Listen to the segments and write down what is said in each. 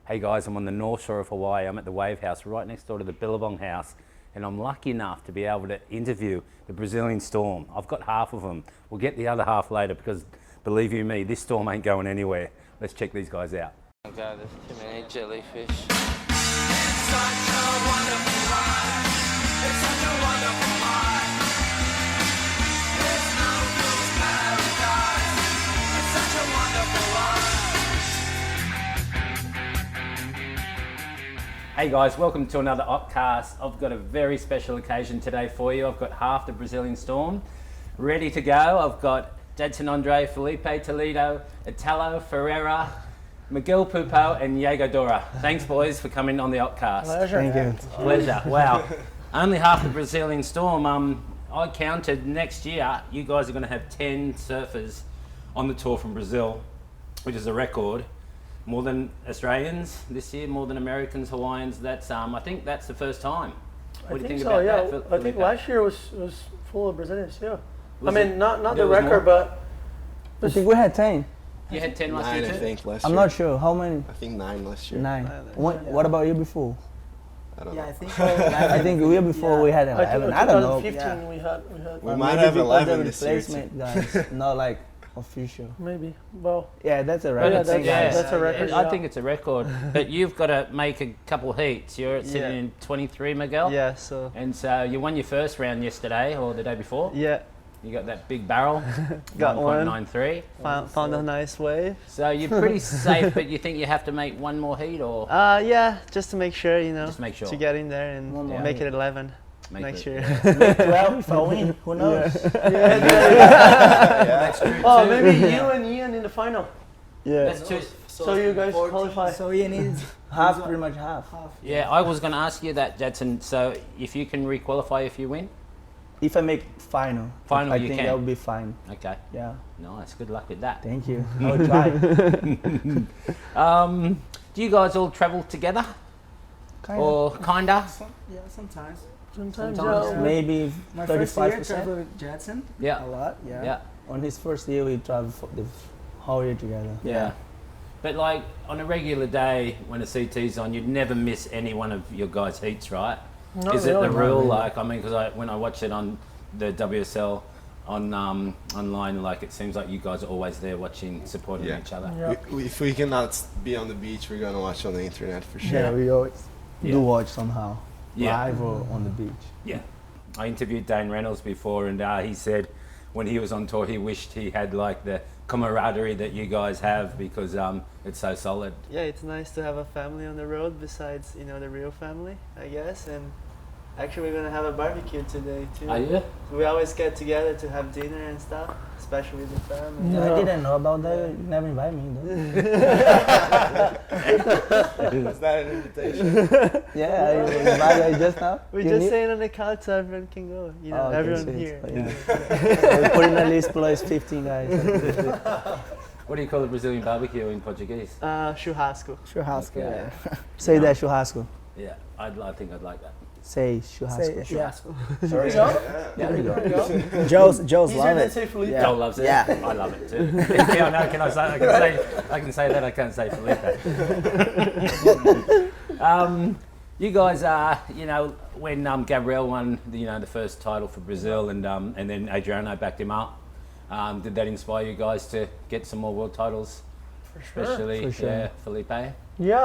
Hey guys, I'm on the north shore of Hawaii. I'm at the Wave House right next door to the Billabong house, and I'm lucky enough to be able to interview the Brazilian Storm. I've got half of them. We'll get the other half later because, believe you me, this storm ain't going anywhere. Let's check these guys out. Oh God, there's too many jellyfish. It's such a wonderful ride. It's such a wonderful ride. It's no fool's paradise. It's such a wonderful ride. Hey guys, welcome to another Occ-Cast. I've got a very special occasion today for you. I've got half the Brazilian Storm ready to go. I've got Jadson Andre, Filipe Toledo, Italo Ferreira, Miguel Pupo and Yago Dora. Thanks boys for coming on the Occ-Cast. Pleasure. Thank you. Pleasure. Wow. Only half the Brazilian Storm. I counted next year you guys are going to have 10 surfers on the tour from Brazil, which is a record. More than Australians this year, more than Americans, Hawaiians. That's I think that's the first time. What do you think about that? I think last year was full of Brazilians. Yeah. Was I mean, it? not There the was record, more? but I think we had 10. You had 10 last 9, year I too? think, last I'm year. not sure. How many? I think 9 last year. 9. What about you before? I don't Yeah, know. I think. I think the year before we had 11. I don't know. 2015 we had. We might have Maybe 11 because this year. replacement guys, not like official. Maybe. Well, Yeah, that's a But record. it's- that's a record. I think it's a record. But you've got to make a couple heats. You're sitting in 23, Miguel. Yeah, so. And so you won your first round yesterday or the day before. Yeah, You got that big barrel, got one. 1.93. Found a nice wave. So you're pretty safe, but you think you have to make one more heat or Yeah, just to make sure, just make sure? to get in there and One more make heat. it 11 Make next it- year. Make 12 if I win. Who knows? That's true Oh, too. maybe you and Ian in the final. Yeah. That's true. So you guys qualify. So you need Half, pretty much half. Yeah, I was going to ask you that, Jadson. So if you can requalify if you win? If I make final, Final, I you think can. that would be fine. Okay, Yeah. nice. Good luck with that. Thank you. I will try. Do you guys all travel together? Kinda. Or kinda? Yeah, sometimes. Sometimes. Sometimes, Yeah. Maybe My first year 35%. traveled with Jadson Yeah. a lot. Yeah. Yeah. On his first year, we traveled for the whole year together. Yeah. But like on a regular day when a CT's on, you'd never miss any one of your guys' heats, right? Not Is it really. the rule? Like, I mean, because when I watch it on the WSL on online, like it seems like you guys are always there watching, supporting Yeah. each other. Yeah. If we cannot be on the beach, we're gonna watch on the internet for sure. Yeah, we always Yeah. do watch somehow, Yeah. live or on the beach. Yeah. I interviewed Dane Reynolds before, and he said when he was on tour, he wished he had like the camaraderie that you guys have because it's so solid. Yeah, it's nice to have a family on the road besides, the real family, I guess. And actually, we're gonna have a barbecue today too. Are you? We always get together to have dinner and stuff, especially with the family. Yeah. I didn't know about that. You never invite me though. Is that an invitation? Yeah, I invited just now. We're You just need- saying on the couch so everyone can go. Oh, okay, everyone so it's- here. yeah. We put in a list plus 15 guys. What do you call the Brazilian barbecue in Portuguese? Churrasco. Churrasco. Yeah. Say that churrasco. Yeah, I think I'd like that. Say churrasco. Yeah. There you go. There you go. Joe's Easier love than it. say Felipe. Joel loves it. Yeah. I love it too. Yeah, no, I can say that. I can't say Felipe. You guys are, when Gabriel won, the first title for Brazil, and then Adriano backed him up. Did that inspire you guys to get some more world titles, For sure. especially For sure. Felipe? Yeah,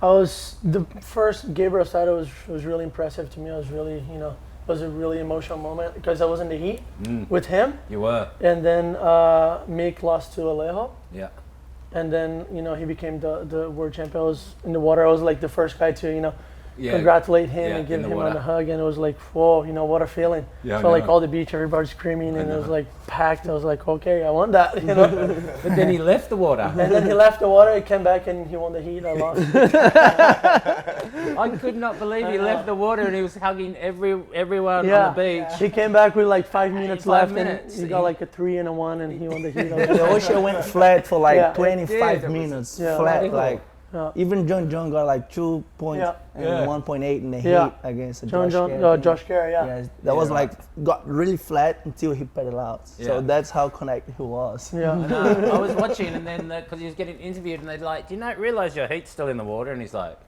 I was the first Gabriel title was really impressive to me. I was really, it was a really emotional moment because I was in the heat with him, You were. and then Mick lost to Alejo, Yeah. and then he became the world champion. I was in the water. I was like the first guy to Yeah. congratulate him Yeah, and give in the him water. a hug, and it was like, whoa, what a feeling. Yeah, I So like know. all the beach, everybody's screaming, and it was know. like packed. I was like, okay, I won that, But then he left the water. And then he left the water, he came back, and he won the heat. I lost. I could not believe he left the water and he was hugging everyone Yeah. on the beach. He came back with like 5 minutes 5 left, minutes. and he got like a 3 and a 1, and he won the heat. The ocean went flat for like Yeah, it 25 did. It was minutes. Yeah. Flat, radical. like Yeah. Even John got like 2 points Yeah. and Yeah. 1.8 in the Yeah. heat against John, Josh Carey. Josh Carey, yeah. Yes, that was Yeah. like got really flat until he pedaled out. Yeah. So that's how connected he was. Yeah. No, I was watching, and then because he was getting interviewed, and they're like, "Do you not realize your heat's still in the water?" And he's like,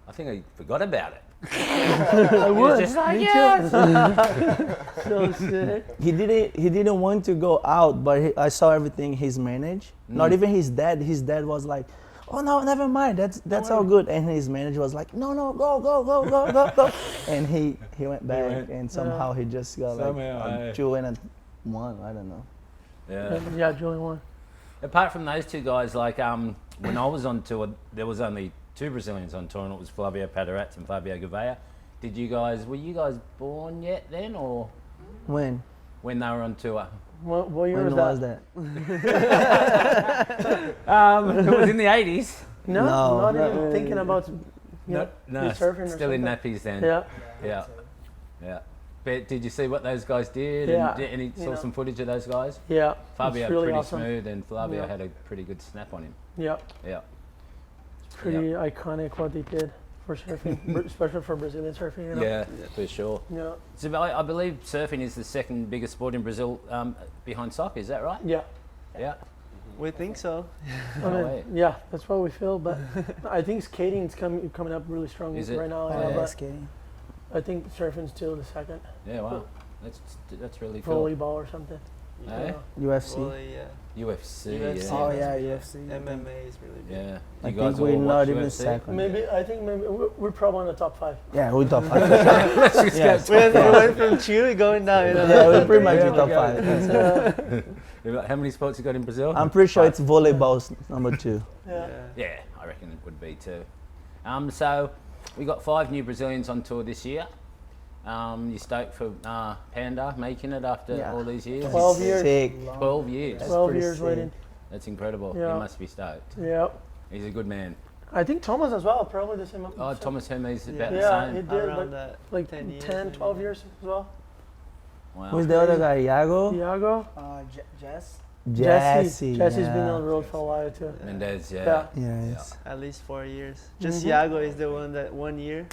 "I think I forgot about it." I He was would. just like, Me "Yes." So sick. He didn't want to go out, but I saw everything he's managed. Not even his dad. His dad was like, "Oh no, never mind. That's all good." And his manager was like, "No, go." And he went back, went. and somehow he just got Somehow, like a 2 and a 1. I don't know. Yeah. Yeah, Julian won. Apart from those two guys, like when I was on tour, there was only 2 Brazilians on tour, and it was Flavio Paderatz and Fabio Gouveia. Were you guys born yet then, or When when they were on tour? What year when was was that? that? It was in the 80s. No, No, not not even really. thinking about No, surfing or still in something. nappies then. Yeah. Yeah. But did you see what those guys did? Yeah. And any You saw know. some footage of those guys? Yeah. Fabio It's really pretty awesome. smooth, and Flavio Yeah. had a pretty good snap on him. Yeah. Yeah. Pretty iconic what they did for surfing, especially for Brazilian surfing. You know? Yeah, for sure. Yeah. So I believe surfing is the second biggest sport in Brazil behind soccer. Is that right? Yeah. Yeah. We think so. I mean, way. yeah, that's what we feel. But I think skating's coming up really strong Is it? right now. Oh, yeah, yeah. but Skating. I think surfing's still the second. Yeah. Wow. That's really cool. Volleyball or something. Eh? UFC. Volley, yeah. UFC. UFC. Oh Yeah. yeah, UFC. MMA is really big. Yeah. I You guys think we're all not watch even UFC? second. I think maybe we're probably in the top 5. Yeah, we top 5. Let's just Yeah. go. We went from Chile going down. You know? Yeah, we're pretty much Yeah, in top okay. 5. How many sports you got in Brazil? I'm pretty sure it's volleyball's number 2. Yeah. Yeah, I reckon it would be too. So we got 5 new Brazilians on tour this year. You stoked for Panda making it after Yeah. all these years? 12 years. Sick. 12 years. 12 pretty years sick. waiting. That's incredible. Yeah. You must be stoked. Yeah. He's a good man. I think Thomas as well, probably the same. Oh, Thomas Hermes about Yeah, the he same. did, Around but that. like 10 years, 10, maybe. 12 years as well. Wow. Who's the other guy? Yago? Iago. Jesse. Jesse's yeah. been on the road for a while too. Mendez, Yeah. yeah. Yes. At least 4 years. Just Mhm. Yago is the one that 1 year.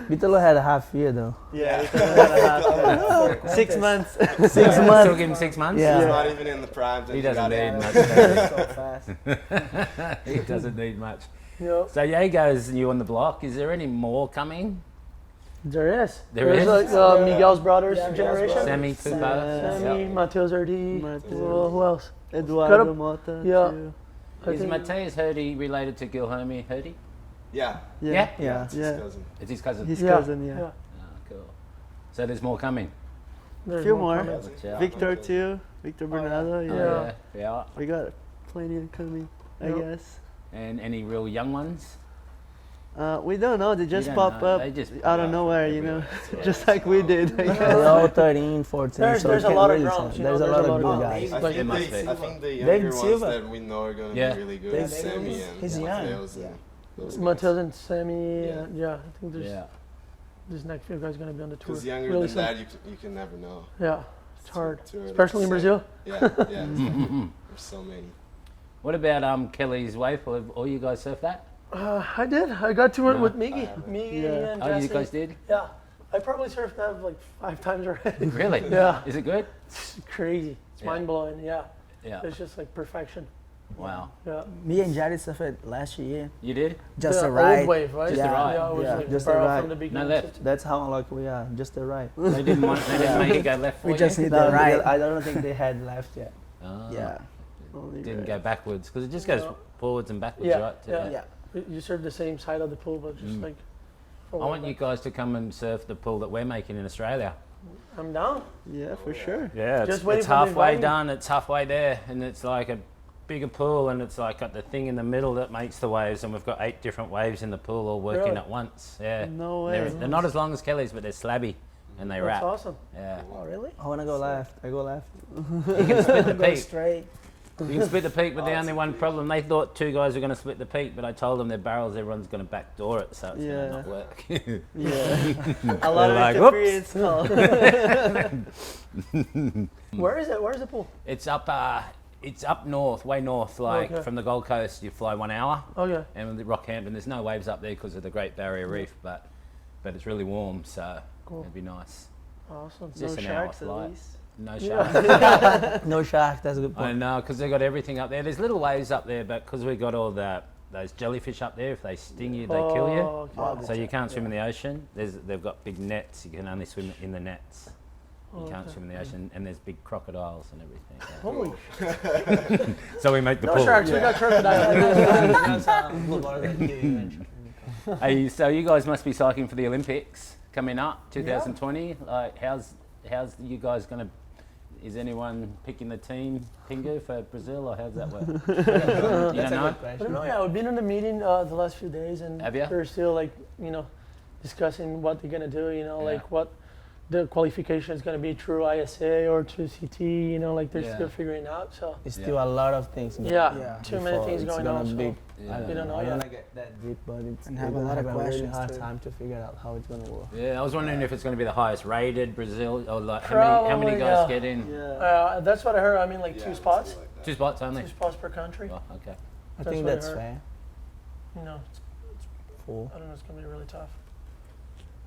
Vitalo had a half year though. Yeah. we can let it happen. 6 months. 6 Still months. give him 6 months? Yeah. He's not even in the prime. He doesn't need much. So fast. He doesn't need much. Yeah. So Yago's new on the block. Is there any more coming? There is. There There's is? like Miguel's brothers Yeah, Miguel's generation. brothers. Sammy Pupo. Sammy, Yep. Mateus Erdi. Mateus. Who else? Eduardo Got a- Mota. yeah. Too. I Is think- Mateus Hurdy related to Guilherme Hurdy? Yeah. Yeah. Yeah. It's his Yeah. cousin. It's his cousin. His Yeah. cousin, yeah. Yeah. Oh, cool. So there's more coming. There's Few more. coming. Watch out. Victor too. Victor Bernardo, yeah. Oh, yeah. We got plenty coming, I Yep. guess. And any real young ones? We don't know. They just don't pop know. up They just out of pop nowhere, you know, just like we did. I guess. They're all 13, 14. There's so a can't lot of really drums, say. you know, There's a there's lot a of lot good of- guys. I It think, must they, be. I think the David younger ones Silva. that we know are going to Yeah. be really good. David Sammy Silva. and He's young. Mateus and those guys. Mateus and Sammy. Yeah. Yeah, I think there's Yeah. this next few guys gonna be on the tour. Because younger Really than soon. that, you can never know. Yeah, it's hard, Too early especially to in say. Brazil. Yeah, yeah. There's so many. What about Kelly's wave? Have all you guys surf that? I did. I got to it No, with I Miggy. haven't. Miggy Yeah. and Oh, Jesse. you guys did? Yeah, I probably surfed that like 5 times already. Really? Yeah. Is it good? It's crazy. It's Yeah. mind blowing. Yeah, Yeah. it's just like perfection. Wow. Yeah. Me and Jaddy surfed last year. You did? Just the a ride. old wave, right? Just a ride. Yeah, it was Yeah, like just a barrel ride. from the beginning. left. That's how unlucky we are. Just a ride. They didn't make you go left for We you? just need the the ride. I don't think they had left yet. Oh, Yeah. Only Didn't right. go backwards because it just goes No. forwards and backwards, Yeah, right? yeah. Yeah. You serve the same side of the pool, but just Mm. like. I want you guys to come and surf the pool that we're making in Australia. I'm down. Yeah, for sure. Yeah, Just waiting it's for the halfway inviting. done. It's halfway there, and it's like a bigger pool, and it's like got the thing in the middle that makes the waves, and we've got 8 different waves in the pool all working Really? at once. Yeah, No they're, way. they're not as long as Kelly's, but they're slabby, and they That's wrap. awesome. Yeah, Oh, really? I want to go left. I go left. you can split the Go peak. straight. You can split the peak, but the only one problem, they thought 2 guys were going to split the peak, but I told them their barrels, everyone's going to backdoor it, so it's going Yeah. to not work. Yeah. A lot of like, experience called. Where is it? Where's the pool? It's up It's up north, way north, like Okay. from the Gold Coast. You fly 1 hour, Okay. and with the Rockhampton, there's no waves up there because of the Great Barrier Reef, but it's really warm, so Cool. it'd be nice. Awesome. It's No just an sharks hour at flight. least. No Yeah. sharks. No shark. That's a good I point. know, because they've got everything up there. There's little waves up there, but because we've got all those jellyfish up there, if they sting you, they kill you. Oh, okay. So you can't swim in the ocean. They've got big nets. You can only swim in the nets. You Oh, can't okay. swim in the ocean, and there's big crocodiles and everything. Holy So we make the no pool. sharks, we got crocodiles. Hey, so you guys must be cycling for the Olympics coming up, 2020. Like, how's you guys gonna? Is anyone picking the team, Pingu, for Brazil, or how's that work? You don't know? I don't know, yeah, we've been in the meeting the last few days, and Have ya? they're still like, discussing what they're gonna do, Yeah. like what the qualification is gonna be through ISA or through CT, like they're Yeah. still figuring out. So It's still a lot of things. yeah, too many before things it's going gonna on. So be- Yeah. we don't know I yet. don't wanna get that deep, but it's And have we're a gonna lot of have a really questions, hard too. time to figure out how it's gonna work. Yeah, I was wondering if it's going to be the highest rated Brazil, or like how many Probably, guys yeah. get in? Yeah. That's what I heard. I mean, like Yeah, two it's spots, something like that. 2 spots only. 2 spots per country. Oh, okay. I That's think what I that's heard. fair. It's, Full. I don't know. It's gonna be really tough.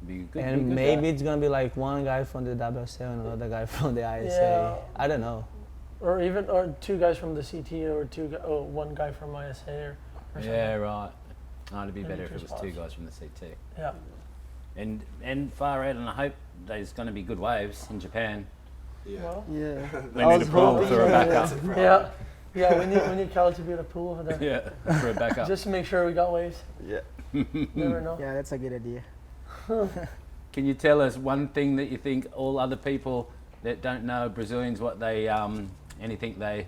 Be good. And be good, maybe yeah. it's gonna be like one guy from the WSL and another guy from the ISA. Yeah. I don't know. Or 2 guys from the CT, or 1 guy from ISA, or something. Yeah, right. Oh, it'd be Maybe better if 2 it was 2 spots. guys from the CT. Yeah. And far out, and I hope there's going to be good waves in Japan. Yeah. Well, Yeah. They I need a was pool hoping for a so, backup. yeah. Yeah, we need Cal to be in a pool over there. Yeah, for a backup. Just to make sure we got waves. Yeah. Never know. Yeah, that's a good idea. Can you tell us one thing that you think all other people that don't know Brazilians, what they anything they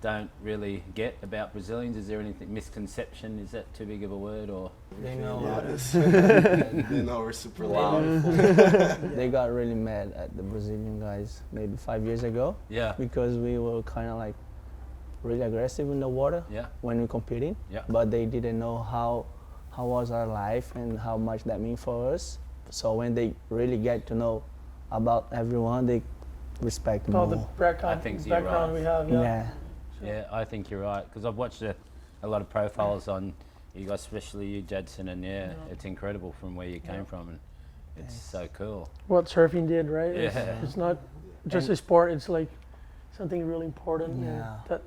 don't really get about Brazilians? Is there anything misconception? Is that too big of a word, or? They know. Yeah, they know we're super loud. They got really mad at the Brazilian guys maybe 5 years ago Yeah. because we were kind of like really aggressive in the water Yeah. when we competing. Yeah. But they didn't know how was our life and how much that mean for us. So when they really get to know about everyone, they respect All more. the background, I think you're background right. we have. Yeah. Yeah, I think you're right, because I've watched a lot of profiles on you guys, especially you, Jadson, and it's incredible from where you came from, and it's so cool. What surfing did, right? Yeah. It's not just a sport. It's like something really important and Yeah. that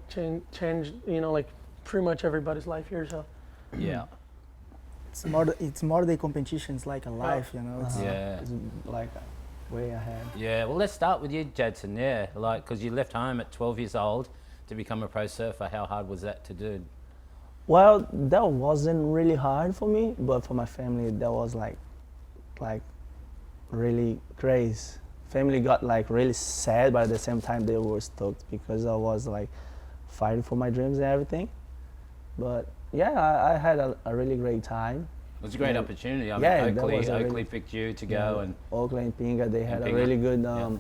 changed, like pretty much everybody's life here. So Yeah, It's more the competition. It's like a life, It's, yeah, It's like way ahead. yeah. Well, let's start with you, Jadson. Yeah, like because you left home at 12 years old to become a pro surfer. How hard was that to do? Well, that wasn't really hard for me, but for my family, that was like really crazy. Family got like really sad, but at the same time they were stoked because I was like fighting for my dreams and everything. But yeah, I had a really great time. It was a great Yeah. opportunity. I Yeah, mean, that was a Oakley really- picked you to go, and Oakland and Pinga, they had a Pinga, really good yeah.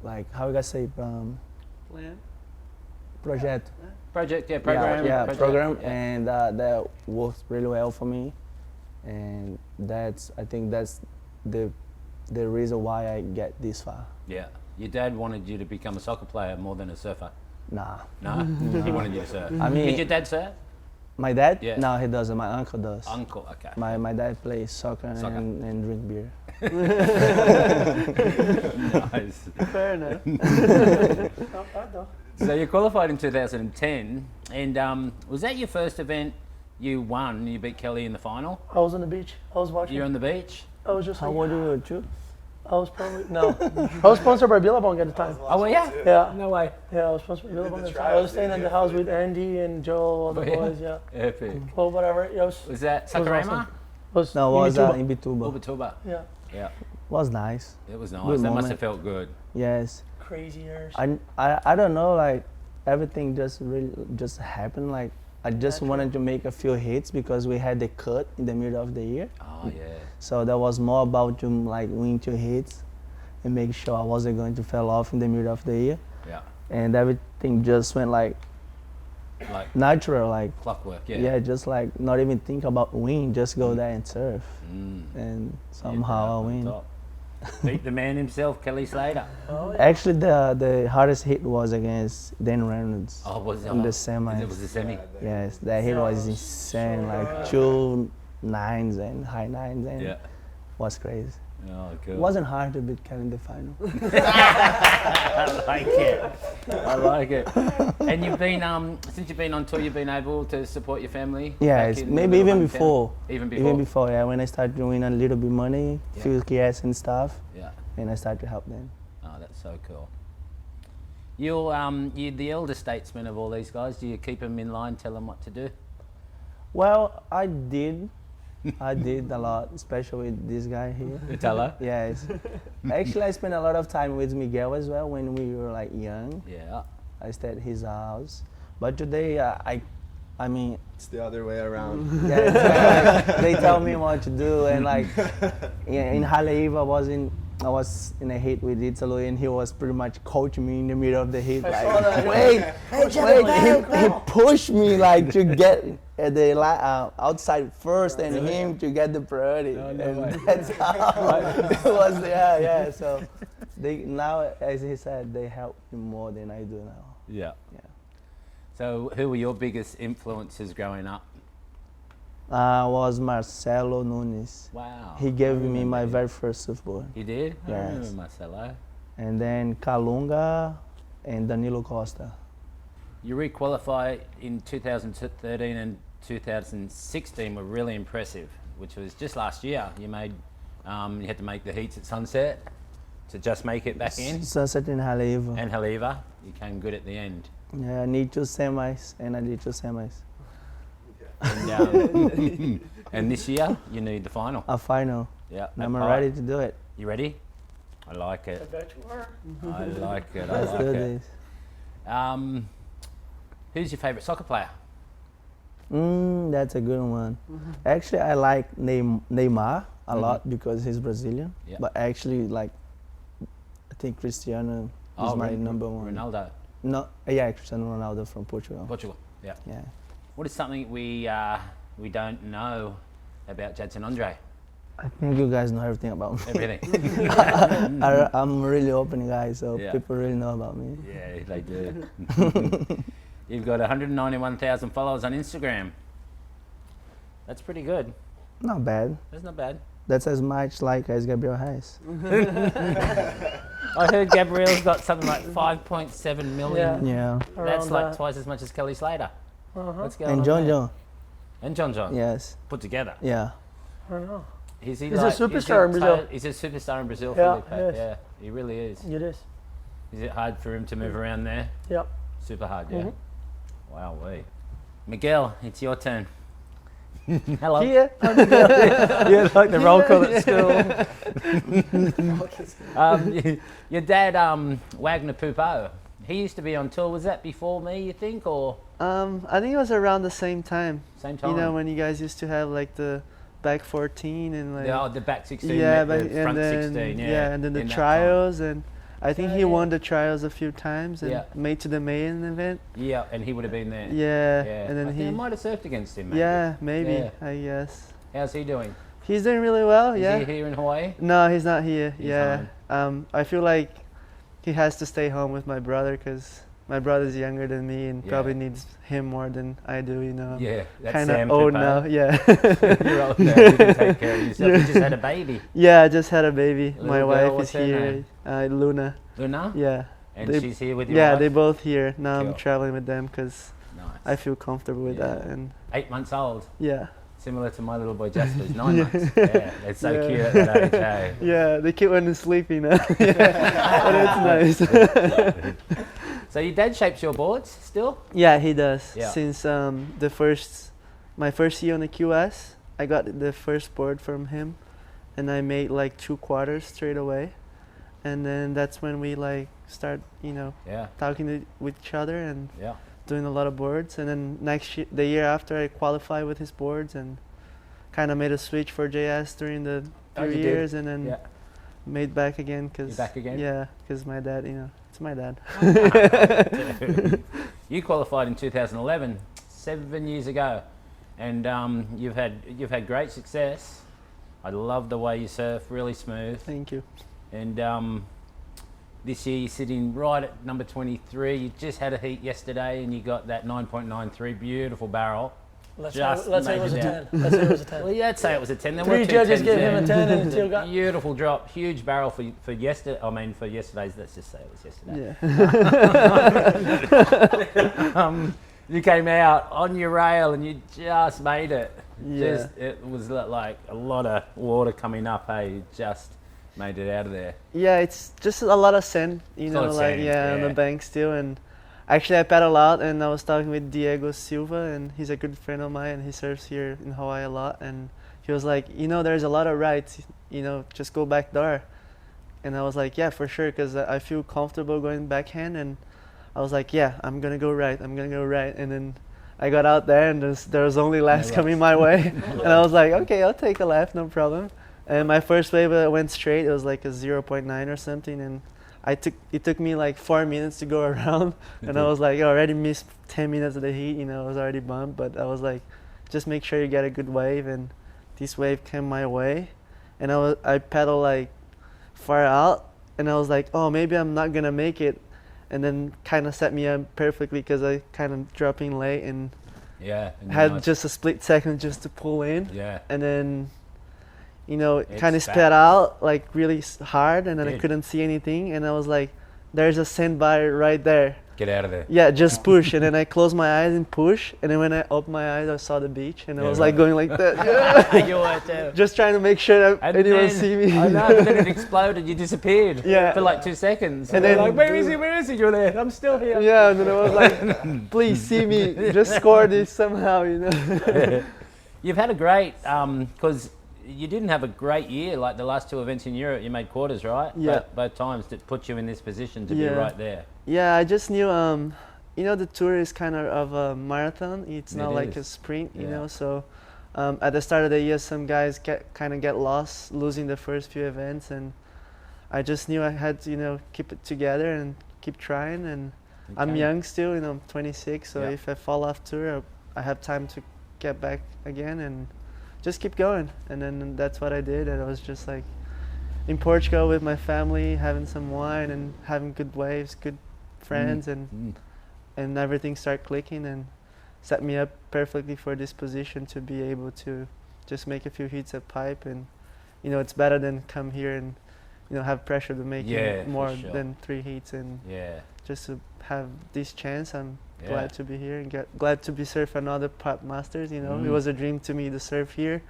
like how you guys say Plan. project. project, yeah, program, Yeah, project, program, yeah. and that worked really well for me, and I think that's the reason why I get this far. Yeah. Your dad wanted you to become a soccer player more than a surfer. Nah, No, he wanted you to surf. I mean, Did your dad surf? my dad? Yeah. No, he doesn't. My uncle does. Uncle, okay. My dad plays soccer, Soccer. And drink beer. Nice. Fair enough. not bad though. So you qualified in 2010, and was that your first event you won? You beat Kelly in the final. I was on the beach. I was watching. You're on the beach. I was just How like, old were you too? I was probably no. I was sponsored by Billabong at the time. Oh well, yeah. Yeah. No way. Yeah, I was sponsored by Billabong at the time. I trials, was staying didn't at you? the house with Andy and Joe, all the Oh, yeah? boys. Yeah. Epic. Well, whatever. Yeah, Was that was Sakurama? awesome. Was No, it was Ibituba. in Bituba. Ubatuba. Yeah. Yeah. Was nice. It was nice. Good That must moment. have felt good. Yes. Crazy years. I don't know, like everything just really just happened. Like I just Natural. wanted to make a few hits because we had the cut in the middle of the year. Oh yeah. So that was more about to like win 2 hits and make sure I wasn't going to fall off in the middle of the year. Yeah. And everything just went like Like natural, like clockwork. Yeah. yeah, just like not even think about win, just go there and surf. Mm. And Yeah, somehow I on win. top. Beat the man himself, Kelly Slater. Actually, the hardest hit was against Dan Reynolds Oh, was it? in the It semis. was the semi. Yes, that hit was insane. Like 2 9s and high 9s, and Yeah. was crazy. Oh, cool. It wasn't hard to beat Kelly in the final. I like it. I like it. And you've been since you've been on tour, you've been able to support your family. Yeah, back in maybe your even hometown? before. Even before. Even before, yeah. When I started doing a little bit money, Yeah. few kids and stuff, Yeah. and I started to help them. Oh, that's so cool. You're the elder statesman of all these guys. Do you keep them in line, tell them what to do? Well, I did. I did a lot, especially with this guy here. Italo? Yes. Actually, I spent a lot of time with Miguel as well when we were like young. Yeah. I stayed at his house. But today, I mean, It's the other way around. yeah, it's like they tell me what to do, and like in Haleiwa, I was in a hit with Italo, and he was pretty much coaching me in the middle of the hit. Like, wait, he pushed me like to get at the outside first, and him to get the priority. And that's how it was. Yeah. So they now, as he said, they help me more than I do now. Yeah. Yeah. So, who were your biggest influences growing up? Was Marcelo Nunes. Wow. He gave me remember my him. very first surfboard. You did? I Yes. remember Marcelo. And then Kalunga and Danilo Costa. You re-qualified in 2013 and 2016 were really impressive, which was just last year. You made, you had to make the heats at Sunset to just make it back in. Sunset in Haleiwa. And Haliva, you came good at the end. Yeah, I need 2 semis, and I did 2 semis. And, and this year, you need the final. A final. Yeah. And I'm at Pi. ready to do it. You ready? I like I it. bet you are. I like it. I Let's like do it. this. Who's your favourite soccer player? That's a good one. Actually, I like Neymar a lot because he's Brazilian. Yeah. But actually, like, I think Cristiano is my number one. Ronaldo, No, yeah, Cristiano Ronaldo from Portugal. Portugal. Yeah. Yeah. What is something we don't know about Jadson Andre? I think you guys know everything about me. Everything. I'm a really open guy, so Yeah. people really know about me. Yeah, they do. You've got 191,000 followers on Instagram. That's pretty good. Not bad. That's not bad. That's as much like as Gabriel has. I heard Gabriel's got something like 5.7 million. Yeah. That's Around like that. twice as much as Kelly Slater. What's going And on John there? John. And John John. Yes. Put together. Yeah. I don't know. Is he He's a like, superstar in Brazil. He's a superstar in Brazil, Yeah, Filipe. he is. Yeah, he really is. It is. Is it hard for him to move around there? Yep. Super hard, yeah. Wow, wee. Miguel, it's your turn. Hello. Yeah. Yeah, like the roll call at school. Your dad, Wagner Pupo, he used to be on tour. Was that before me, you think, or I think it was around the same time. same time? You know, when you guys used to have like the back 14 and like the back 16, yeah, the back, front and then 16, yeah. and then the in that trials, and I think he won the trials a few times and Yeah. made to the main event. time. Yeah, and he would have been there. Yeah, Yeah. and then I think I he might have surfed against him, maybe. yeah, maybe Yeah. I guess How's he doing? he's doing really well. Is Yeah. he here in Hawaii? No, he's not here. He's yeah. I feel like he has to stay home with my brother because my brother's younger than me and Yeah. probably needs him more than I do. You know. Yeah, that's Kind Sam of old Pupo. now. Yeah. You're old now. You can take care of yourself. You just had a baby. Yeah, I just had a baby. Little My girl, wife what's is her here. name? Luna. Luna? Yeah. And They- she's here with your Yeah, wife? they both here. Now Cool. I'm traveling with them because Nice. I feel comfortable with Yeah. that. And 8 months old. yeah. Similar to my little boy Jasper's 9 months. Yeah, it's so Yeah. cute at that age, eh? Yeah, the kid went to sleepy now. Yeah. But it's nice. So your dad shapes your boards still? Yeah, he does. Yeah. Since my first year on the QS, I got the first board from him, and I made like 2 quarters straight away, and then that's when we like start, Yeah, talking with each other and yeah. doing a lot of boards. And then the year after, I qualified with his boards and kind of made a switch for JS during the Oh, few you did? years, and then Yeah. made back again because back again? Yeah, because my dad, it's my dad. You qualified in 2011, 7 years ago, and you've had great success. I love the way you surf, really smooth. Thank you. And this year you're sitting right at number 23. You just had a heat yesterday and you got that 9.93, beautiful barrel. Let's Just say it was a made it 10. Let's say it was a 10. Well, yeah, I'd say it was a 10. There Three were two judges 10s gave there. him a 10 and two got. Beautiful drop, huge barrel for yesterday. I mean, for yesterday's. Let's just say it was yesterday. Yeah. You came out on your rail and you just made it. Yeah. It was like a lot of water coming up. Hey, you just made it out of there. Yeah, it's just a lot of sand, you It's a know, lot of like sand, on yeah. the bank still. And actually, I paddle out, and I was talking with Diego Silva, and he's a good friend of mine, and he surfs here in Hawaii a lot. And he was like, you know, there's a lot of rights, you know, just go back there. And I was like, yeah, for sure, because I feel comfortable going backhand. And I was like, yeah, I'm gonna go right. And then I got out there, and there was only lefts coming my way, and I was like, okay, I'll take a left, no problem. And my first wave went straight. It was like a 0.9 or something, and it took me like 4 minutes to go around, and I was like, I already missed 10 minutes of the heat. You know, I was already bummed, but I was like, just make sure you get a good wave. And this wave came my way, and I paddled like far out, and I was like, oh, maybe I'm not gonna make it. And then kind of set me up perfectly because I kind of dropped in late and Yeah. And had just a split second just to pull in. Yeah. And then, you know, It's kind of fast. sped out like really hard, and then I Did. couldn't see anything. And I was like, there's a sandbar right there. Get out of there. Yeah, just push. And then I closed my eyes and push. And then when I opened my eyes, I saw the beach. And I Yeah, was like right. going like that. Yeah. You were too. Just trying to make sure that And anyone then- see me. I know, but then it exploded. You disappeared. Yeah. For like 2 seconds. And They're then- like, where is he? Where is he? You're there. I'm still here. Yeah, and then I was like, please see me. Just score this somehow, you know. You've had a great, because you didn't have a great year like the last two events in Europe. You made quarters, right? Yeah. Both times that put you in this position to be Yeah. right there. Yeah, I just knew, you know, the tour is kind of a marathon. It's not It like a is. sprint, you Yeah. know. So at the start of the year, some guys get lost, losing the first few events, and I just knew I had to, you know, keep it together and keep trying. And I'm Okay. young still, you know, I'm 26. So Yeah. if I fall off tour, I have time to get back again and just keep going. And then that's what I did. And I was just like in Portugal with my family, having some wine and having good waves, good friends, and everything started clicking and set me up perfectly for this position to be able to just make a few hits at pipe. And you know, it's better than come here and, you know, have pressure to make Yeah, for more sure. than 3 hits. And Yeah. just to have this chance, I'm Yeah. glad to be here and glad to be surf another Pipe Masters. You know, it was a dream to me to surf here.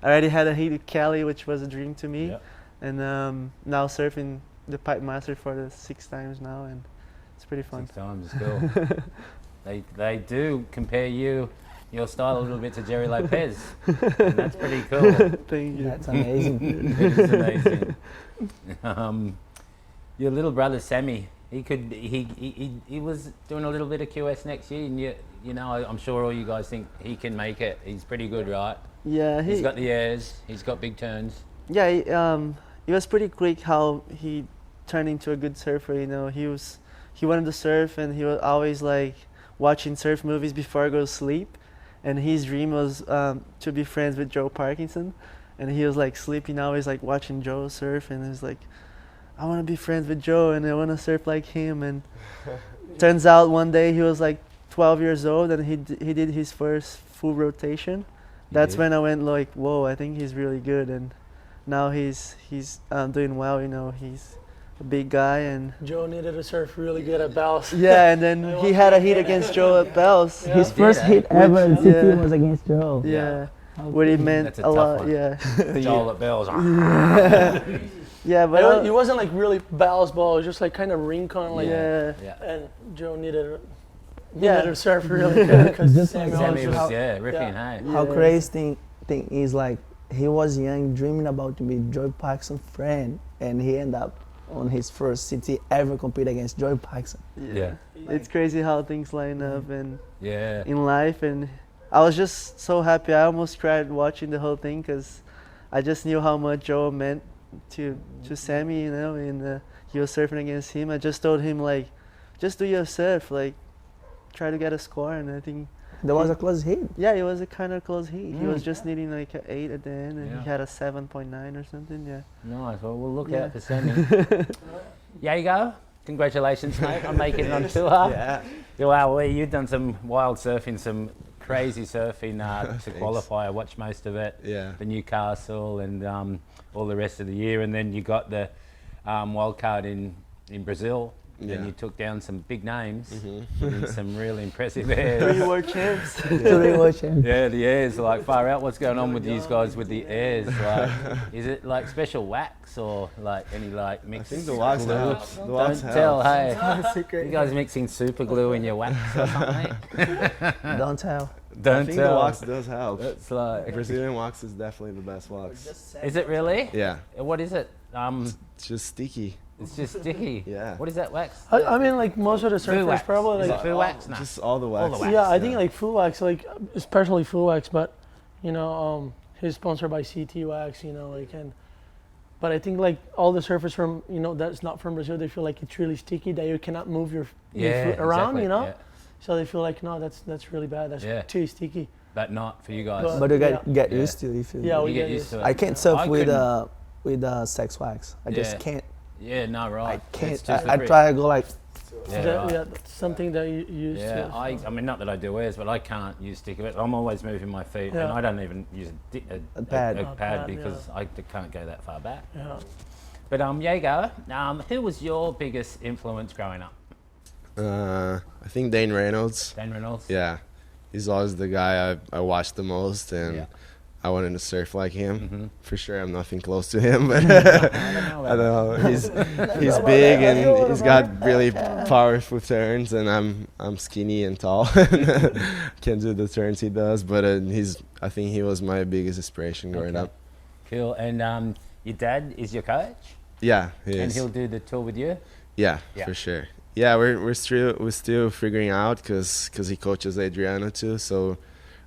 I already had a hit with Cali, which was a dream to me, Yep. and now surfing the Pipe Masters for the 6th times now, and it's pretty fun. 6 times is cool. They do compare your style a little bit to Jerry Lopez. And that's pretty cool. Thank you. That's amazing. It is amazing. Your little brother Sammy, he was doing a little bit of QS next year, and you know, I'm sure all you guys think he can make it. He's pretty good, right? Yeah, He's got the airs. He's got big turns. Yeah, it was pretty quick how he turned into a good surfer. You know, he wanted to surf, and he was always like watching surf movies before I go to sleep. And his dream was to be friends with Joe Parkinson, and he was like sleeping always like watching Joe surf, and he was like, I want to be friends with Joe, and I want to surf like him. And turns out one day he was like 12 years old, and he did his first full rotation. That's did? when I went like, whoa, I think he's really good. And now he's doing well. You know, he's a big guy, and Joe needed to surf really good at Bells. yeah. And then he had a hit against Joe at Bells. His Yeah. first hit ever in CT Yeah. was against Joe. Yeah, How where he cool. meant That's a a tough lot. one. Yeah, Joel at Bells. yeah, But but it wasn't like really Bells ball. It was just like kind of rincon, like, yeah. Yeah. and Joe needed Yeah. to surf really good because Just like Sammy was, How- ripping, hey. How Yeah. crazy thing is, like, he was young, dreaming about to be Joy Parkinson's friend, and he ended up on his first CT ever compete against Joy Parkinson. Yeah. It's crazy how things line up and Yeah. in life, and I was just so happy. I almost cried watching the whole thing because I just knew how much Joe meant to Sammy, you know, and he was surfing against him. I just told him, like, just do your surf, like, try to get a score, and I think There was a close hit. Yeah, it was a kind of close heat. He Mm. was just needing like an 8 at the end, and Yeah. he had a 7.9 or something. Yeah. Nice. Well, we'll look Yeah. out for Sammy. Yago, congratulations, mate, on making it on tour. Yeah. Well, you've done some wild surfing, some crazy surfing to Thanks. qualify. I watched most of it. Yeah. The Newcastle and all the rest of the year, and then you got the wild card in Brazil. Yeah. And you took down some big names Mm-hmm. in some really impressive 3 airs. world champs. Today watching. Yeah, the airs are like far out. What's going on with these guys with the airs? Like, is it like special wax or like any like I mix? think the wax glue? helps. The Don't wax tell, helps. hey. You guys mixing super glue in your wax or something? Don't tell. I Don't think the tell. wax does help. It's like, Brazilian wax is definitely the best wax. is it really? Yeah. What is it? It's just sticky. It's just sticky. Yeah. What is that wax? I mean, like most of the Foo surfers wax. probably Is like it foo wax? No. Just all the wax. the wax. yeah, I think like Foo Wax, like especially Foo Wax, but you know, he's sponsored by CT Wax, you know, like but I think like all the surfers from that's not from Brazil, they feel like it's really sticky that you cannot move your foot around, exactly, you know, yeah. so they feel like no, that's really bad, that's Yeah. too sticky. But not for you guys. But you Yeah. get Yeah. used to it if you. Yeah, you we get get used to it. I can't surf I with couldn't- sex wax. I Yeah. just can't. Yeah, no, right. I can't. It's too I slippery. try to go like. Yeah, right. That's something that you use Yeah, to. I mean, not that I do airs, but I can't use stick of it. I'm always moving my feet, and Yeah. I don't even use A pad. a A pad pad, because I can't go that far back. Yeah. But Yago, who was your biggest influence growing up? I think Dane Reynolds. Dan Reynolds? Yeah. He's always the guy I watch the most, and Yeah. I wanted to surf like him. Mhm. For sure, I'm nothing close to him, but I don't know I about don't know. He's big and he's got really powerful turns, and I'm skinny and tall. Can't do the turns he does, but I think he was my biggest inspiration growing Okay. up. Cool. And your dad is your coach, Yeah, he and is. he'll do the tour with you. Yeah, Yeah. for sure. Yeah, we're still figuring out because he coaches Adriano too, so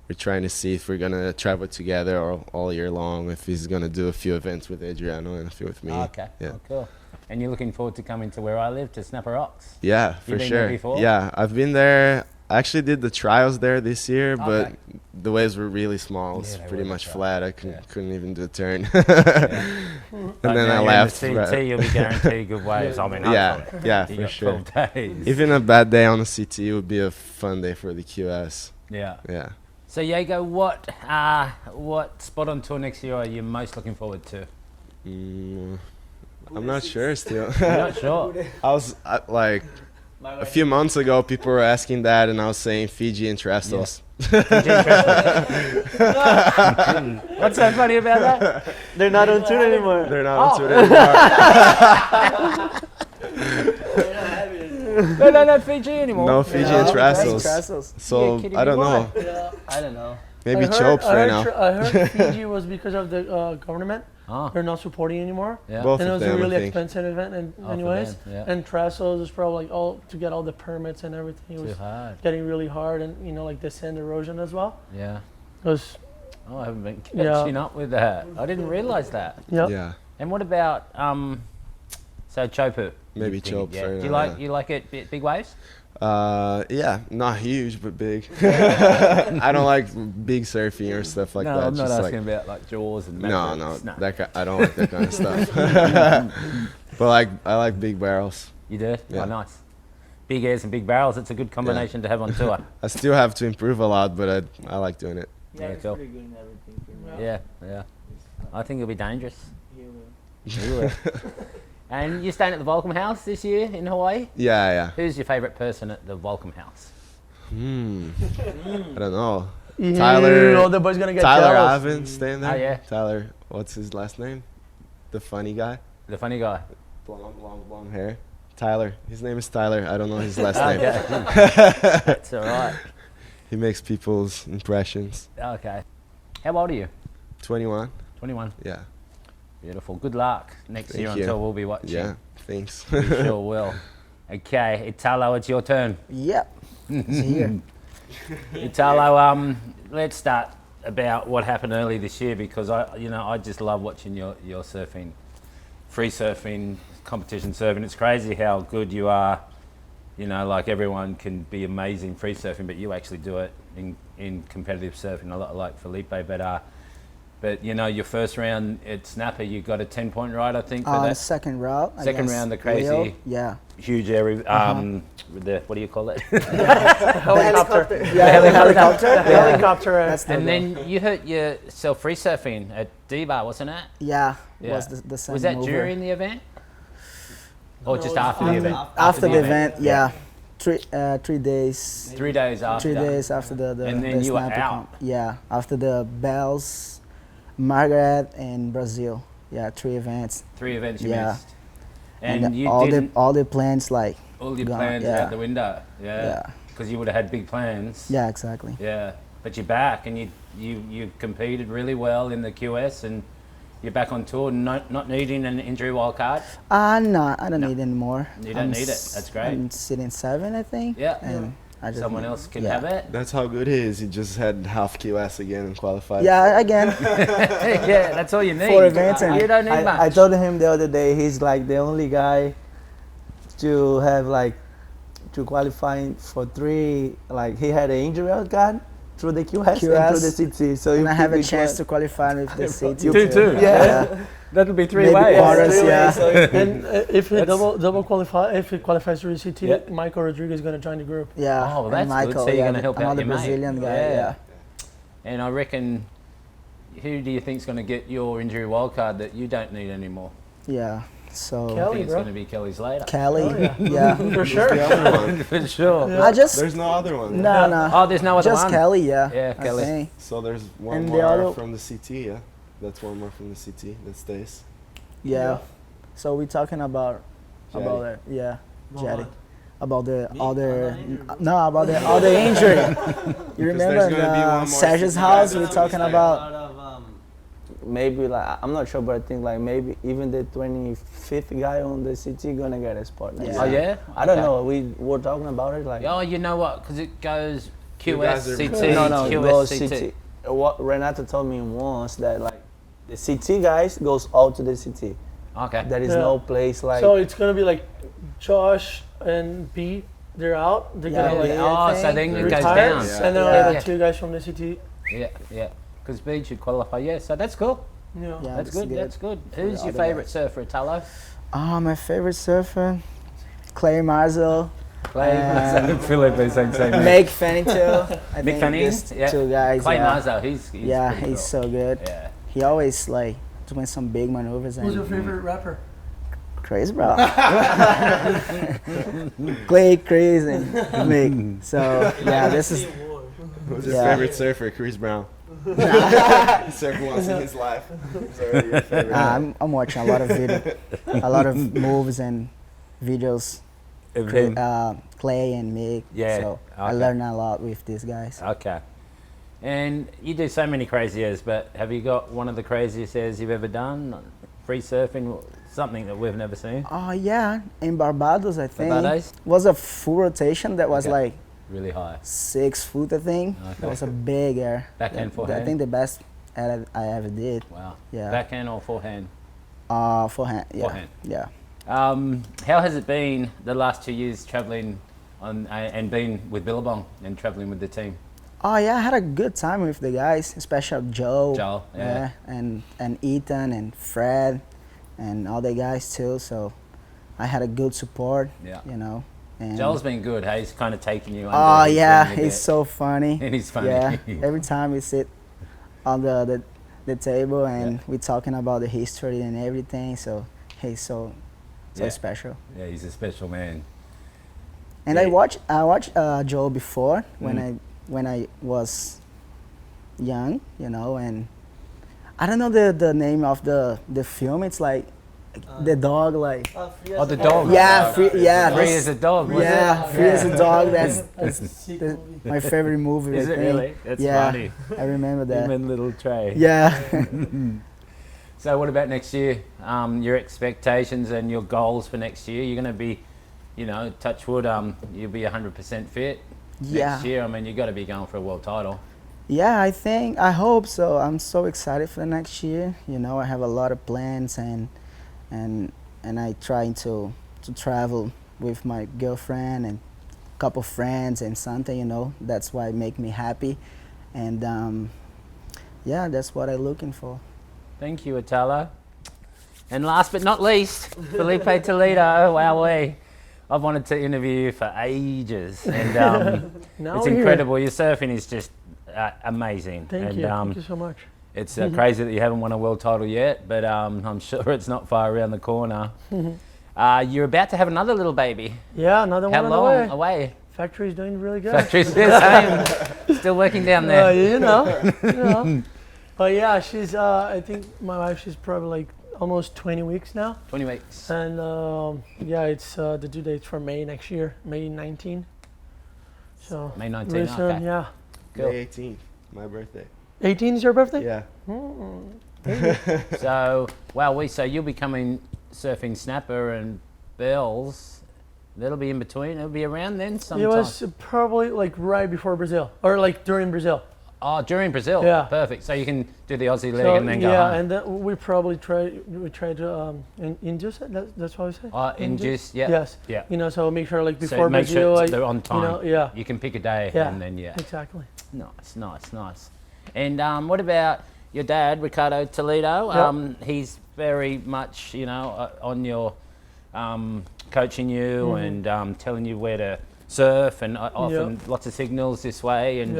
we're trying to see if we're gonna travel together all year long. If he's gonna do a few events with Adriano and a few with me. Okay. Yeah. Oh, cool. And you're looking forward to coming to where I live, to Snapper Rocks. Yeah, for been there sure. before? Yeah, I've been there. I actually did the trials there this year, Okay. but the waves were really small. It's Yeah, they pretty were, much that's flat. I Yeah. couldn't even do a turn. But And then now I you're left. in the CT, you'll be guaranteed good waves. I mean, Yeah, yeah, you for got sure. 12 days. Even a bad day on the CT would be a fun day for the QS. Yeah. Yeah. So Yago, what spot on tour next year are you most looking forward to? I'm not sure still. You're not sure. Like a few months ago, people were asking that, and I was saying Fiji and Trestles. What's so funny about that? They're not on tour anymore. They're not Oh. on tour anymore. No, not Fiji anymore. No Fiji and Trestles. Trestles. So kidding I don't me? know. Yeah. I don't know. Maybe I heard- Chopes I right heard now. I heard Fiji was because of the government. Oh, They're not supporting anymore. yeah. Both And it of was a them, I really think. expensive event, Oh, anyways. for them, yeah. And Trestles was probably like all to get all the permits and everything. It Too was hard. getting really hard, and like the sand erosion as well. Yeah. It was Oh, I haven't been Yeah. catching up with that. I didn't realise that. yeah. Yeah. And what about so Chopu? Maybe You think- Chopes Yeah. right Do you now, like yeah. you like it big waves? Yeah, not huge, but big. I don't like big surfing or stuff like no, that. I'm not Just asking about like Jaws and no, Mavericks. no, I don't like that kind of stuff. But I like big barrels. You do? Yeah. Oh, nice. Big airs and big barrels. It's a good combination to have on tour. I still have to improve a lot, but I like doing it. Yeah, he's cool. pretty good in everything. Yeah, yeah. I think it'll be dangerous. He will. You will. And you're staying at the Volcom House this year in Hawaii. Yeah. Who's your favourite person at the Volcom House? I don't know. Yeah, Tyler- all the boys gonna get Tyler jealous. Ivan staying there. Oh, yeah. Tyler, what's his last name? The funny guy. The funny guy. Long hair. Tyler. His name is Tyler. I don't know his last name. Okay. That's all right. He makes people's impressions. Okay. How old are you? 21. 21. Yeah. Beautiful. Good luck next Thank year you. until we'll be watching. Yeah. Thanks. We sure will. Okay, Italo, it's your turn. Yep. It's here. Italo, let's start about what happened early this year because I just love watching your surfing, free surfing, competition surfing. It's crazy how good you are. Like everyone can be amazing free surfing, but you actually do it in competitive surfing, a lot like Filipe, but you know, your first round at Snapper, you got a 10-point ride, I think, for that. Second round. Second against round, the crazy, Leo. Yeah. huge area, the, what do you call it? Helicopter. Yeah, the helicopter. The helicopter. That's the And then you hurt yourself free surfing at D-Bar, wasn't it? yeah, Yeah. was the same Was that mover. during the event? Or just after the event? After the event, yeah. 3 days. 3 days after. 3 days after the And then the you were snapper out. Yeah, after the Bells, Margaret, and Brazil. Yeah, 3 events. 3 events you Yeah. missed. And you all didn't, all the plans like all your gone, plans yeah. out the window. Yeah. Yeah. Because you would have had big plans. yeah, exactly. Yeah. But you're back and you competed really well in the QS and you're back on tour, not needing an injury wild card. No, I don't need any more. You don't need it. That's great. I'm sitting 7, I think. Yeah. And I just Someone need- else can yeah. have it. That's how good he is. He just had half QS again and qualified. Yeah, again. Yeah, that's all you need. 4 events. And You don't need much. I told him the other day he's like the only guy to have like to qualify for 3. Like he had an injury wild card through the QS, and through the CT. So And you I have a pick chance which to qualify with the city. You do too. Yeah. That'll be 3 Maybe ways. quarters, one. yeah. So you And if he double qualify, if he qualifies through CT, Yeah. Michael Rodriguez is going to join the group. Yeah. Oh, well, and that's good. Michael, So you're yeah, gonna help out another your mate. Brazilian guy. Yeah. Yeah. And I reckon, who do you think's going to get your injury wild card that you don't need anymore? Yeah. So I Kelly, think it's bro. going to be Kelly's later. Kelly. Oh, yeah. For sure. The other one. For sure. I just There's no other one. no. Oh, there's no other Just one. Kelly. Yeah. Yeah, I Kelly. think. So there's one And the more other- from the CT, yeah? That's one more from the CT that stays. Yeah. So we're talking about Jetty. it. Yeah. Jetty. About the other about the other injury. You remember there's gonna be the one more Serge's CT house? guy We're that's talking about. maybe like I'm not sure, but I think like maybe even the 25th guy on the CT gonna get a spot. next Yeah. Oh, year. yeah? I don't Okay. know. We were talking about it like. Oh, you know what? Because it goes You guys QS, are- CT, No, it QS, goes CT. CT. What Renato told me once that like the CT guys goes all to the CT. Okay. There is Yeah. no place like. So it's going to be like Josh and Pete, they're out. They're Yeah, going to like yeah. Oh, so then it goes retire. down. Yeah. And then Yeah. only the 2 guys from the CT. Yeah, yeah. Because B should qualify. Yeah, so that's cool. Yeah. Yeah, That's good. That's good. Who's the your other favourite guys. surfer, Italo? My favorite surfer, Clay Marzo, Clay. Philip is saying Meg Fennington. I Mick think Fanning? these Yeah. 2 guys. Clay yeah. Marzo, he's Yeah, pretty he's cool. so good. Yeah. He always like doing some big maneuvers Who's your and favorite rapper? crazy, bro. Clay, crazy, and Mick. So yeah, this is Who's your Yeah. favorite surfer? Chris Brown. Surfer once in his life. He's already your favorite. I'm watching a lot of a lot of moves and videos. Clay and Mick. Yeah, So I okay. learn a lot with these guys. Okay. And you do so many crazy airs, but have you got one of the craziest airs you've ever done? Free surfing, something that we've never seen? Oh yeah, in Barbados I think Barbados? was a full rotation that was Okay. like Really high. 6 foot I think. Okay. It was a big air. Backhand, I forehand? think the best air I ever did. Wow. Yeah. Backhand or forehand? Forehand. Yeah. Forehand. Yeah. How has it been the last 2 years travelling on and being with Billabong and travelling with the team? Oh yeah, I had a good time with the guys, especially Joe. Joel, yeah. and Ethan and Fred, and all the guys too. So I had a good support. Yeah. You know. And Joel's been good. Hey, he's kind of taking you under. oh his yeah, wing a he's bit. so funny. And he's funny. Yeah. Every time we sit on the table and Yeah. we're talking about the history and everything. So he's so Yeah. special. Yeah, he's a special man. And Yeah. I watched Joe before Mm. when I was young, you know, and I don't know the name of the film. It's like the dog, like Oh, the dog. yeah, free, yeah, Free this- as a dog, was yeah, it? free as a dog. That's Sequel. my favorite movie. Is I it think. really? That's yeah, funny. I remember that. Him and little Trey. Yeah. So what about next year? Your expectations and your goals for next year? You're going to be, you know, touch wood, you'll be 100% fit Yeah. next year. I mean, you've got to be going for a world title. Yeah, I hope so. I'm so excited for the next year. You know, I have a lot of plans and I trying to travel with my girlfriend and couple friends and something, you know. That's why make me happy, and yeah, that's what I'm looking for. Thank you, Italo. And last but not least, Filipe Toledo. Wowee. I've wanted to interview you for ages, and Now it's we're here. incredible. Your surfing is just amazing. Thank you. Thank you so much. It's crazy that you haven't won a world title yet, but I'm sure it's not far around the corner. You're about to have another little baby. Yeah, another How one long on the way. away? Factory's doing really good. Factory's the same. Still working down there. You know. But yeah, she's. I think my wife. She's probably like almost 20 weeks now. 20 weeks. And yeah, it's the due date's for May next year, May 19. So May 19, really soon, okay. yeah. Cool. May 18th, my birthday. 18 is your birthday? Yeah. So, so you'll be coming surfing snapper and bells. That'll be in between. It'll be around then sometime. It was probably like right before Brazil, or like during Brazil. Oh, during Brazil. Yeah. Perfect. So you can do the Aussie leg So, and then go yeah, home. and then we probably try to induce it. That's what I say. Induce, yeah. Yes. Yeah. You know, so make sure like So before make Brazil, sure they're on time. You know, yeah. You can pick a day Yeah. and then, yeah. Exactly. Nice. And what about your dad, Ricardo Toledo? Yep. He's very much, on your coaching you and telling you where to surf and often lots of signals this way and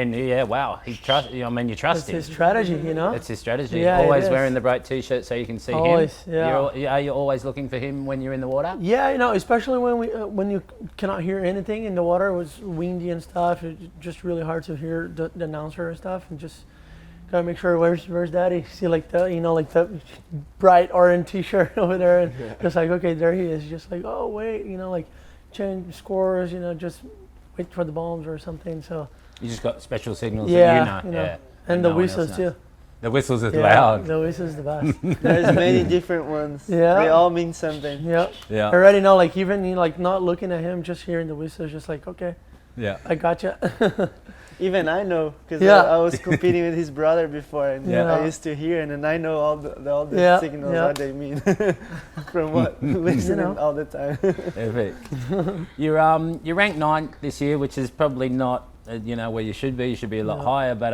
you trust That's him. his strategy, you know. That's his strategy. Yeah, it Always is. wearing the bright t-shirt so you can see Always, him. yeah. Are you always looking for him when you're in the water? Yeah, you know, especially when you cannot hear anything in the water. It was windy and stuff. It's just really hard to hear the announcer and stuff, and just gotta make sure where's Daddy. See like the bright orange T-shirt over there, and just like okay, there he is. Just like oh wait, like change scores. Just wait for the bombs or something. So You just got special signals yeah, that you know. Yeah. and the no one else whistles knows. too. The whistles are Yeah, loud. the whistles the best. There's many different ones. Yeah. They all mean something. Yeah. Yeah. I already know, like even like not looking at him, just hearing the whistles, just like okay, Yeah. I gotcha. Even I know, because Yeah. I was competing with his brother before, and Yeah. I used to hear, and then I know all the Yeah, signals yeah. what they mean from what listening all the time. Perfect. You're ranked 9th this year, which is probably not where you should be. You should be a lot higher, but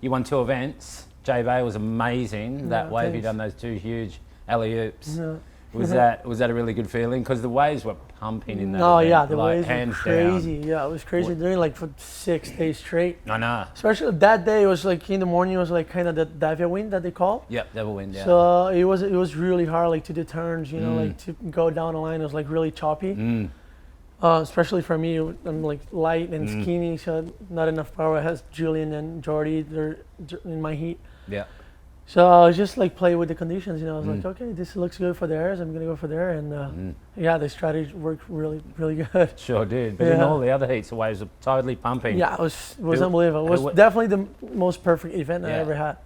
you won 2 events. J-Bay was amazing. That Yeah, wave, you thanks. done those 2 huge alley-oops. Yeah. Was that a really good feeling? Because the waves were pumping in that No, event, yeah, the like, waves were hands crazy. down. Yeah, it was crazy. Doing like for 6 days straight. I know. Especially that day, it was like in the morning. It was like kind of the Davia wind that they call. Yep, devil wind. Yeah. So it was really hard, like to do turns. Like to go down the line. It was like really choppy. Especially for me, I'm like light and skinny, so not enough power. I has Julian and Jordy. They're in my heat. Yeah. So I was just like play with the conditions. I was like, okay, this looks good for theirs. I'm gonna go for there, and yeah, the strategy worked really, really good. Sure did. But in Yeah. all the other heats, the waves were totally pumping. Yeah, it was Who- unbelievable. It was who- definitely the most perfect event I Yeah. ever had.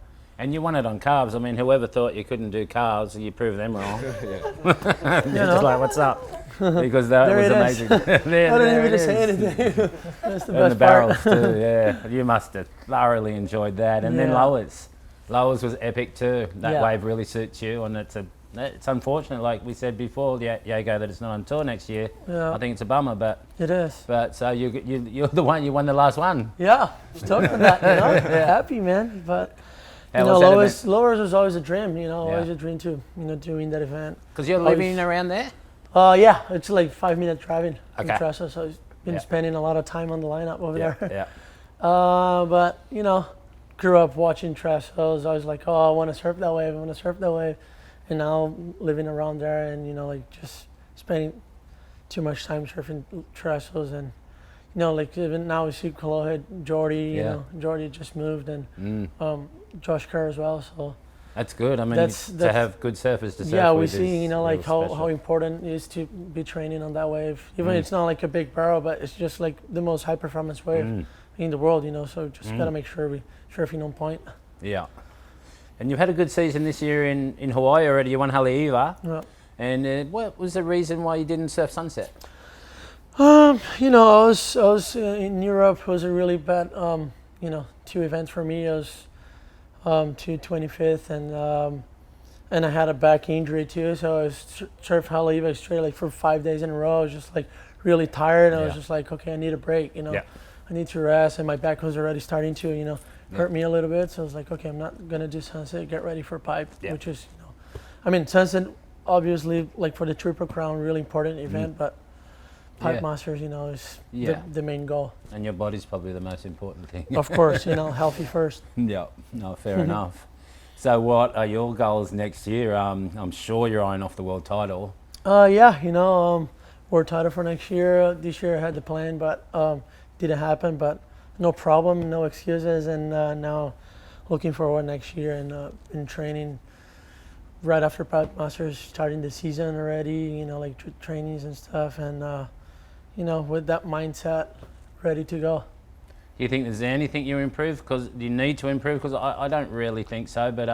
And you won it on calves. I mean, whoever thought you couldn't do calves, you proved them wrong. You're just like, what's up? Because that There was it is. amazing. There, I don't there even it say is. anything. That's the And the best barrels part. too, yeah. You must have thoroughly enjoyed that. And then Yeah. lowers. Lowers was epic too. That Yeah. wave really suits you, and it's unfortunate, like we said before, Yago, that it's not on tour next year. Yeah. I think it's a bummer, but It is. so you're the one. You won the last one. Yeah, stoked on that. Happy man. But How was that event? lowers was always a dream. Always Yeah. a dream too. Doing that event. Because you're Always- living around there. Yeah, it's like 5-minute driving in Okay. Tressa, so I've been Yeah. spending a lot of time on the lineup over there. Yeah. But grew up watching Tressa. I was always like, oh, I want to surf that wave. I want to surf that wave. And now living around there, and like just spending too much time surfing Trestles, and like even now we see Kalohe, Jordy. Yeah. Jordy just moved, and Josh Kerr as well. So That's good. I mean, That's- to that's- have good surfers to surf yeah, we with see is like real how special. important it is to be training on that wave. Even it's not like a big barrel, but it's just like the most high performance wave in the world. So just gotta make sure we surfing on point. Yeah. And you've had a good season this year in Hawaii already. You won Haleiwa. Yeah. And what was the reason why you didn't surf Sunset? I was in Europe. It was a really bad, 2 events for me. I was to 25th, and I had a back injury too. So I was surf Haleiwa straight like for 5 days in a row. I was just like really tired. And I was Yeah. just like, okay, I need a break. You know, Yeah. I need to rest, and my back was already starting to, you know, hurt me a little bit. So I was like, okay, I'm not gonna do Sunset. Get ready for Pipe, Yeah. which is, you know, I mean, Sunset obviously like for the Triple Crown, really important event, but Pipe Yeah. Masters, you know, is Yeah. the main goal. And your body's probably the most important thing. Of course, you know, healthy first. Yeah, no, fair enough. So what are your goals next year? I'm sure you're eyeing off the world title. Yeah, you know, world title for next year. This year I had the plan, but didn't happen. But no problem, no excuses, and now looking forward next year and in training right after Pipe Masters, starting the season already. You know, like trainings and stuff, and you know, with that mindset, ready to go. Do you think there's anything you improve? Because you need to improve. Because I don't really think so. But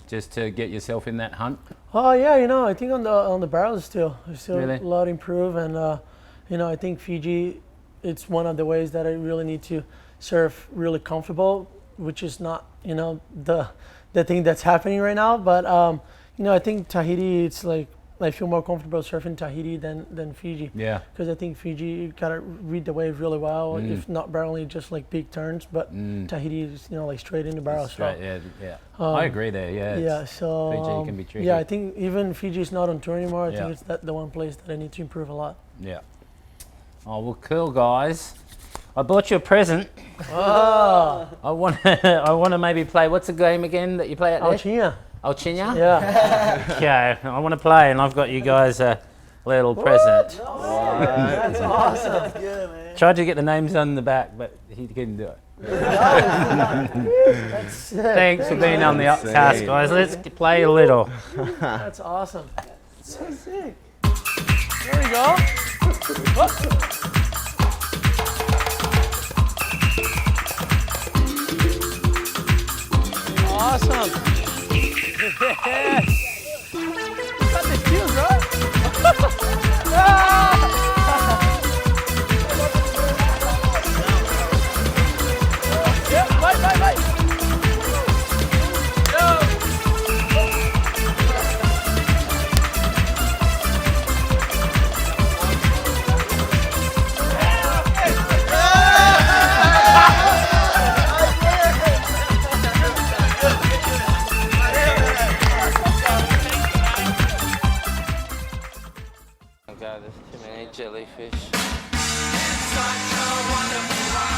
just to get yourself in that hunt. Oh yeah, you know, I think on the barrels there's still Really? a lot to improve, and you know, I think Fiji, it's one of the ways that I really need to surf really comfortable, which is not, you know, the thing that's happening right now. But you know, I think Tahiti, it's like I feel more comfortable surfing Tahiti than Fiji. Yeah. Because I think Fiji, you gotta read the wave really well, if not barreling just like big turns, but Tahiti is, you know, like straight in the barrel. Straight, so, yeah. I agree there. Yeah. yeah, so Fiji can be tricky. yeah, I think even Fiji's not on tour anymore. I Yeah. think it's the one place that I need to improve a lot. Yeah. Oh well, cool guys. I bought you a present. Oh, I want to maybe play. What's the game again that you play out there? Alchinha. Alchinha? Yeah. Okay, I want to play, and I've got you guys a little present. That's awesome. Tried to get the names on the back, but he couldn't do it. That's sick. Thanks for being on the Occ-Cast, guys. Let's play a little. That's awesome. So sick. There we go. Awesome. Yes. Got the skills, right? Yeah, bye. Oh god, there's too many jellyfish. Such a wonderful ride.